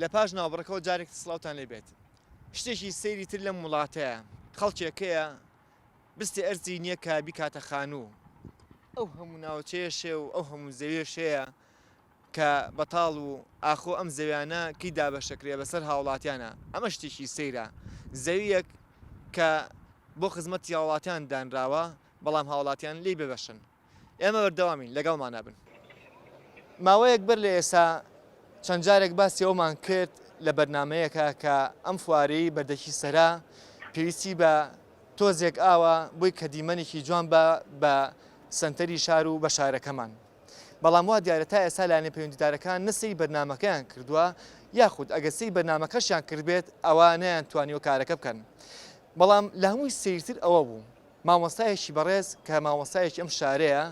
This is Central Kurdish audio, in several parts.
لە پاش ناوبڕەکەەوە جارێک سڵاوتان لێبێت شتێکی سەیری تر لەم وڵاتەیە خەڵکێکەیە بستی ئەرزی نییە کە بیکاتە خانوو ئەو هەموو ناوچێشێ و ئەو هەموو زەوێشەیە کە بەتاڵ و ئاخۆ ئەم زەویانە کەی دابەشەکرێ بەسەر هاوڵاتیانە ئەمە شتێکی سەیرە زەویەک کە بۆ خزمەتی هاوڵاتیان دانراوە بەڵام هاوڵاتیان لی ببەشن ئێمە وەردەوامین لەگەڵمان نابن ماوەیەک بەر لە ئێسا چەند جارێک باسی ئەومان کرد لە بەرنمەیەکە کە ئەم خوارەی بەردەکی سەرا پێویستی بە تۆزێک ئاوە بۆی کە دیمەنێکی جوان بە سنتەری شار و بە شارەکەمان بەڵام وا دیارە تا ئێستا لایەنە پەیوەندیدارەکان نسەی بەرنمەکەیان کردووە یاخود ئەگەسەی بەرنمەکەشیان کردبێت ئەوە نەیانتوانیوە کارەکە بکەن بەڵام لە هەمووی سیرتر ئەوە بوو مامۆستایەکی بەڕێز کە مامۆستایەکی ئەم شارەیە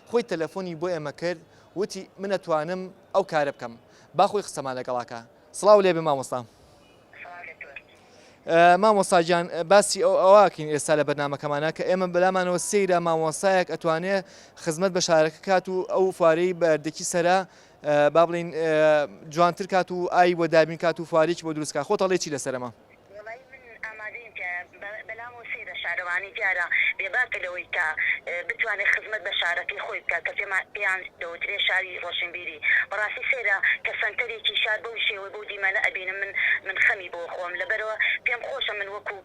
خۆی تەلەفۆنی بۆ ئێمە کرد وتی من ئەتوانم ئەو کارە بکەم باخۆی قسەمان لەگەڵاکە سڵاو لێبێ مامۆستا مامۆستاجان باسی ئەوواکەین ئێستا لە بەرنمەکەمانە کە ئێمە بەلامانەوە سەیرە مامۆستایەک ئەتوانێت خزمەت بە شارەکە کات و ئەو فوارەی بەردەکی سەرا با بڵین جوانتر کات و ئای بۆ دابین کات و فوارێکی بۆ دروستکە خۆتەڵێ چی لەسەرەمە شارەوانی دیارە بێباکە لەوەی کە بتوانێت خزمەت بە شارەکەی خۆی بکات کە پێیان دەوترێ شاری ڕۆشنبیری بەڕاستی سێرە کە سنتەرێکی شار بەو شێوە بۆ دیمەنە ئەبینم من خەمی بۆ خۆم لەبەرەوە پێم خۆشە من وەکو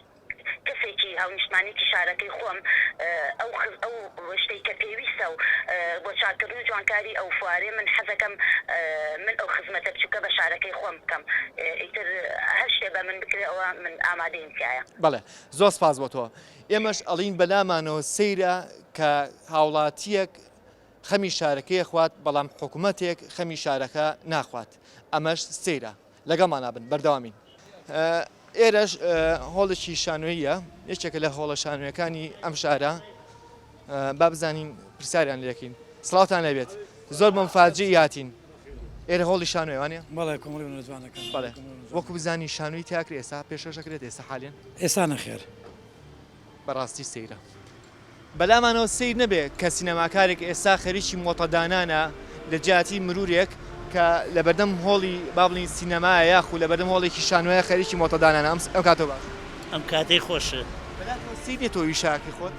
کەسێکی هاونیشتمانێکی شارەکەی خۆم ئەو شتەی کە پێویستە و بۆ چاکردن و جوانکاری ئەو فوارێ من حەزەکەم من ئەو خزمەتە بچووکە بە شارەکەی خۆم بکەم ئیتر هەر شتێ بە من بکرێ ئەوە من ئامادەیم تایە بەڵێ زۆر سپاس بۆ تۆ ئێمەش ئەڵین بەلامانەوە سەیرە کە هاوڵاتیەک خەمی شارەکەی خوات بەڵام حکوومەتێک خەمی شارەکە ناخوات ئەمەش سەیرە لەگەڵمان نابن بەردەوامین ئێرەش هۆڵێکی شانۆیە یەکێکە لە هۆڵە شانۆیەکانی ئەم شارە با بزانین پرسیاریان لەکەین سڵاوتان لەبێت زۆر بەمفاجی هاتین ئێرە هۆڵی شانۆی وانە بەڵێ کۆمەڵی جوانەکان بەڵێ وەکو بزانی شانۆی تیاکر ئێستا پێشەشەکرێت ئێستا حالێن ئێستا نەخێر بەڕاستی سەیرە بەلامانەوە سیر نەبێ کە سینەماکارێک ئێستا خەریکی مۆتەدانانە لە جیاتی مرورێک کە لە بەردەم هۆڵی بابڵین سینەمایە یاخو لە بەردەم هۆڵێکی شانۆیە خەریکی مۆتەدانانە ئەم کاتۆ باش ئەم کاتەی خۆشە سیرێ تۆ ویشاکی خۆت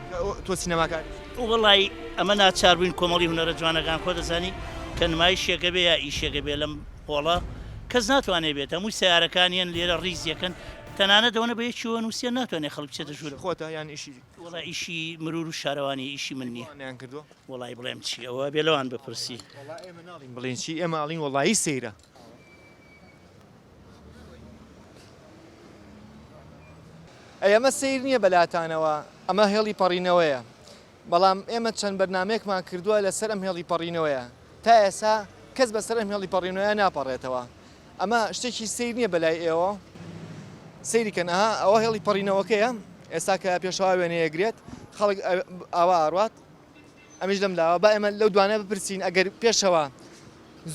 تۆ سینەماکار وڵی ئەمە ناچاربووین کۆمەڵی هونەرە جوانەکان خۆ دەزانی کە نمایشێکە بێ یا ئیشێکە بێ لەم هۆڵە کەس ناتوانێت بێت هەمووی سیارەکانیان لێرە ڕیزیەکەن تەنانەت دەوەنە بە یەکیوە نووسە ناتوانێت خەڵک بچێتە ژوورە خۆتە یان ئیشی وڵا ئیشی مرور و شارەوانی ئیشی من نییە نیان کردووە وڵی بڵێم چی ئەوە بێ لەوان بپرسی بڵین چی ئێمە ئەڵین وڵایی سەیرە ئەمە سیر نییە بەلاتانەوە ئەمە هێڵی پەڕینەوەیە بەڵام ئێمە چەند بەرنمەیەکمان کردووە لەسەر ئەم هێڵی پەڕینەوەیە تا ئێستا کەس بەسەر ئەم هێڵی پەڕینەوەیە ناپەڕێتەوە ئەمە شتێکی سیر نییە بەلای ئێوە سەیریکەن ئەوە هێڵی پەڕینەوەکەیە ئێستا کە پێشەوا وێنەیەگرێت خەڵک ئاوا ئاڕات ئەمیش لەم لاوە با ئێمە لەو دوانە بپرسین ئەگەر پێشەوە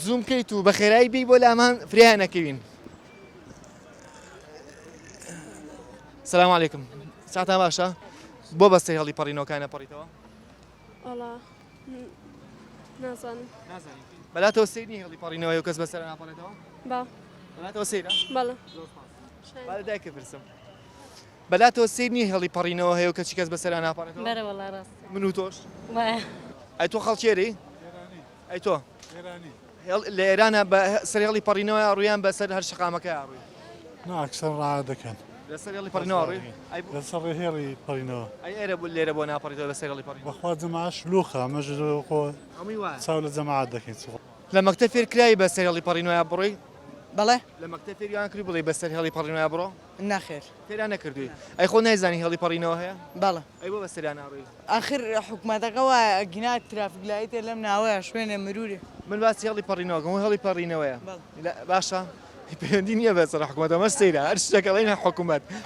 زوم کەیت و بە خێرایی بی بۆ لامان فریان نەکەوین سلام علیکم ساتان باشە بۆ بەستەی هێڵی پەڕینەوەکان نەپەڕیتەوە نازانم بەلاتەوە سەیری هێڵی پەڕینەوەی و کەس بەسەر ناپەڕێتەوە با بەلاتەوە سەیرە بەڵێ دایکە پرسم بەلاتەوە سەیرنی هێڵی پەڕینەوە هەیە و کەچی کەس بەسەر ناپەڕێتەوە بەرە وەڵا ڕاست من و تۆش وایە ئەی تۆ خەڵکێری ئەی تۆ لە ئێرانە بە سەر هێڵی پەڕینەوە ڕویان بەسەر هەر شقامەکە ڕووی ناکسەر ڕادەکەن لەسەر هێڵی پەڕینەوە ڕووی لەسەر هێڵی پەڕینەوە ئەی ئێرە بوو لێرە بۆ ناپەڕێتەوە بەسەر هێڵی پەڕینەوە بەخوا جەماعەش لووخە ئەمەش خۆ هەمووی وایە چاو لە جەماعەت دەکەین لە مەکتەب فێرکرایی بەسەر هێڵی پەڕینەوە بڕۆی بەڵێ لە مەکتەب فێریان کردی بڵێ بەسەر هێڵی پەڕینەوە بڕۆ ناخێر فێران نەکردووی ئەی خۆ نایزانی هێڵی پەڕینەوە هەیە بەڵێ ئەی بۆ بەسەریان ناڕووی ئاخر حکوومەتەکە وایە گینات ترافیک لایتە لەم ناوەیە شوێنە مروری من باسی هێڵی پەڕینەوەکەم و هێڵی پەڕینەوەیە باشە پەیوەندی نییە بەسەر حکوومەت ئەمە سەیرە هەر شتێکەڵێن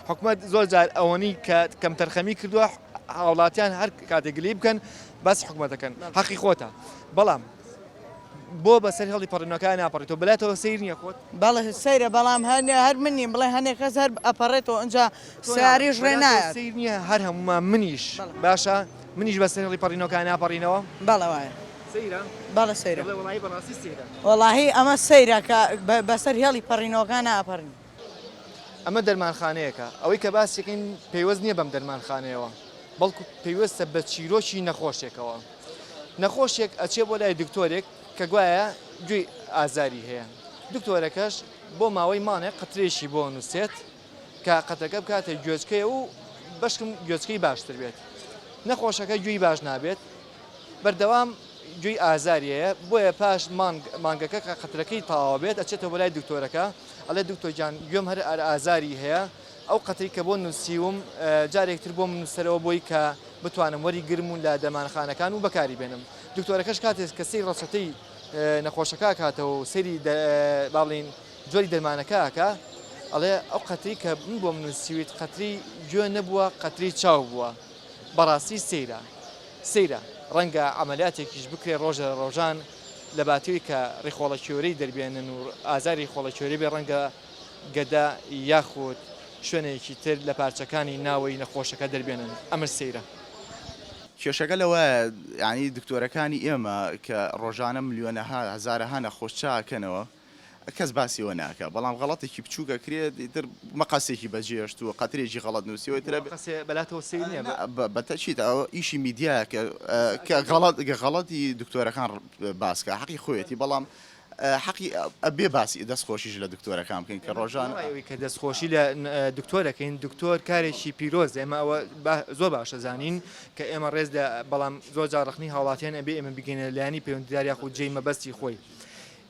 حکوومەت زۆر جار ئەوەنی کە کەم تەرخەمی کردووە هاوڵاتیان هەر کاتێک گلی بکەن باسی حکوومەتەکەن حەقی خۆتە بەڵام بۆ بەسەر هێڵی پەڕینەوەکان ناپەڕێتەوە بەلاتەوە سەیر نییە خۆت بەڵێ سەیرە بەڵام هەر منی بڵێ هەنێک کەس هەر ئەپەڕێتەوە ئەنجا سیاریش ڕێ نایە سەیر نییە هەر هەمومان منیش باشە منیش بەسەر هێڵی پەڕینەوەکان ناپەڕینەوە بەڵێ وایە بەڵە سەیرە وڵی بەڕاستی سێرە وەڵاهی ئەمە سەیرە کە بەسەر هێڵی پەڕینەوەکان ئاپەڕین ئەمە دەرمانخانەیەەکە ئەوەی کە باسیەکەین پێیوەست نییە بەم دەرمانخانەیەوە بەڵکو پێیوەستە بە چیرۆکی نەخۆشێکەوە نەخۆشێک ئەچێ بۆ لای دکتۆرێک کە گوایە گوێی ئازاری هەیە دکتۆرەکەش بۆ ماوەی مانێک قەترێکی بۆ نووسێت کە قەتەکە بکاتە گوێچکەیە و بەشکم گوێچکەی باشتر بێت نەخۆشەکە گوێی باش نابێت بەردەوام گوێی ئازاریەیە بۆیە پاش مانگەکە کە قەترەکەی تەواو بێت ئەچێتەوە بۆ لای دکتۆرەکە ئەڵێ دکتۆرجان گوێم هەر ئازاری هەیە ئەو قەتری کە بۆ نووسیوم جارێکتر بۆ نووسەرەوە بۆی کە بتوانم وەری گرمون لە دەرمانخانەکان و بەکاری بێنم دکتۆرەکەش کاتێک کە سەیری ڕەچەتەی نەخۆشەکە کاتەوە و سەیری باڵین جۆری دەرمانەکەکە ئەڵێ ئەو قەتری کە من بۆ منووسیویت قەتری گوێ نەبووە قەتری چاو بووە بەڕاستی سەیرە ڕەنگە عملیاتێکیش بکرێ ڕۆژە ڕۆژان لە باتوی کە ڕێخۆڵەکیۆرەی دەربێنن و ئازاری خۆڵەکیۆری بێ ڕەنگە گەدا یاخود شوێنێکی تر لە پارچەکانی ناوەی نەخۆشەکە دەربێنن ئەمە سەیرە کێشەکە لەوە ینی دکتۆرەکانی ئێمە کە ڕۆژانە ملیۆنەها هەزارەها نەخۆش چاکەنەوە کەس باسیەوە ناکە بەڵام غەڵەتێکی بچووکە کرێت ئیتر مەقاسێکی بەجێشت و قەترێکی غەڵەت نووسیەوە ترە بەلاتەوە سەیر نییە بەتەچیت ئەوە ئیشی میدیایە کە غەڵەتی دکتۆرەکان باسکە حەقی خۆیەتی بەڵام حەقی ئەبێ باسی دەستخۆشیش لە دکتۆرەکان بکەین کە ڕۆژان کە دەستخۆشی لە دکتۆرەکەین دکتۆر کارێکی پیرۆز ئێمە ئەوە زۆر باشە زانین کە ئێمە ڕێز بەڵام زۆر جارڕخنی هاوڵاتیان ئەبێ ئێمە بگەینە لایانی پەیوەندیدار یاخود جێی مەبەستی خۆی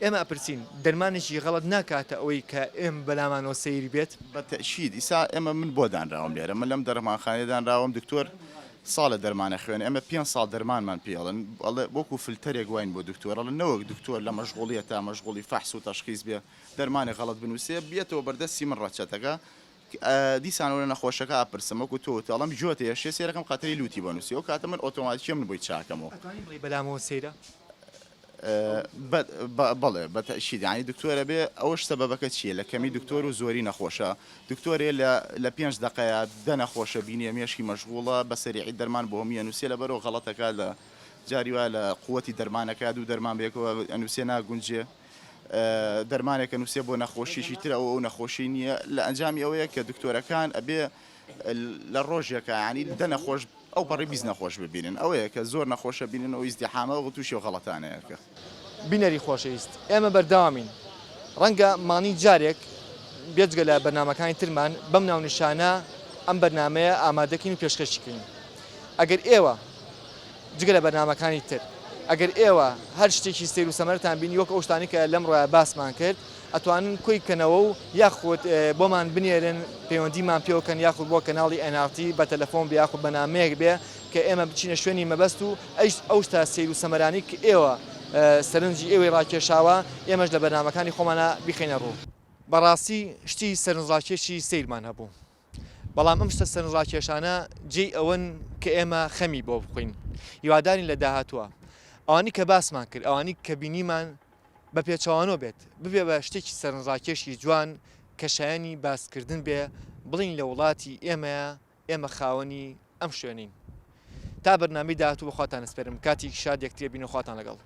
ئێمە ئەپرسین دەرمانێکی غەڵەت ناکاتە ئەوەی کە ئێمە بەلامانەوە سەیری بێت بەتەشید ئیسا ئێمە من بۆ دانراوم لێرە من لەم دەرمانخانەیە دانراوم دکتۆر ساڵە دەرمانە خوێن ئەمە 5 ساڵ دەرمانمان پێڵن وەکو فلتەرێک وین بۆ دکتۆرە لە نەوەک دکتۆر لە مەشغوڵیە تا مەشغوڵی فەحس و تەشخیص بێ دەرمانی غەڵەت بنووسێ بێتەوە بەردەستی من ڕەچەتەکە دیسانەوە لە نەخۆشەکە ئاپرسمەکو تۆتەڵم جۆتەیە شێ سێرەکەم قەتری لوتی بۆ نووسی ئەو کاتە من ئۆتۆماتیکە من بۆی چاکەمەوە بەلامەوە سەیرە بەڵێ بەتەشید ینی دکتۆرە بێ ئەوش سەبەبەکە چییە لە کەمی دکتۆر و زۆری نەخۆشە دکتۆرێ لە 5 دقەیە دە نەخۆشە بینێ مێشکی مەشغوڵە بە سەریعی دەرمان بۆ هەمیە نووسێ لە بەرەوە غەڵەتەکە لە جاری وە لە قووەتی دەرمانەکە دوو دەرمان بێکەوە ئەنووسێ ناگونجێ دەرمانێکە نووسێ بۆ نەخۆشیشی تر ئەو نەخۆشی نییە لە ئەنجامی ئەوەیە کە دکتۆرەکان ئەبێ لە ڕۆژێکە ینی دە نەخۆش ئەو بەڕی بیست نەخۆش ببینن ئەوەیە کە زۆر نەخۆشە بینن ئەو ئیزدیحامەوە تووشی و غەڵەتانەیەکە بینەری خۆشەویست ئێمە بەرداوامین ڕەنگە مانی جارێک بێجگە لە بەرنامەکانی ترمان بەم ناونیشانە ئەم بەرنمەیە ئامادەکەین و پێشکەشیکەین ئەگەر ئێوە جگە لە بەرنمەکانی تر ئەگەر ئێوە هەر شتێکی سیر و سەمەرتان بینی وەک ئەو شتانی کە لەم ڕۆیە باسمان کرد ئەتوانن کۆی کەنەوە و یاخود بۆمان بنێرن پەیوەندیمان پێوەکەن یاخود بۆ کەناڵی NRT بە تەلەفۆن بێ یاخود بەنامەیەک بێ کە ئێمە بچینە شوێنی مەبەست و ئەو شتا سیر و سەمەرانی کە ئێوە سەرنجی ئێوەی ڕاکێشاوە ئێمەش لە بەرنامەکانی خۆمانە بیخینە ڕوو بەڕاستی شتی سەرنجڕاکێشی سیرمان هەبوو بەڵام ئەم شتە سەرنجڕاکێشانە جێی ئەوەن کە ئێمە خەمی بۆ بخۆین هیوادارین لە داهاتووە ئەوانی کە باسمان کرد ئەوانی کە بینیمان بە پێچەوانۆ بێت ببێ بە شتێکی سەرنجڕاکێشی جوان کە شایانی باسکردن بێ بڵین لە وڵاتی ئێمەیە ئێمە خاوەنی ئەم شوێنین تا بەرنامەی داهاتوو بەخواتان ئەسپێرم کاتێکی شاد یەکترێ بین و خواتان لەگەڵ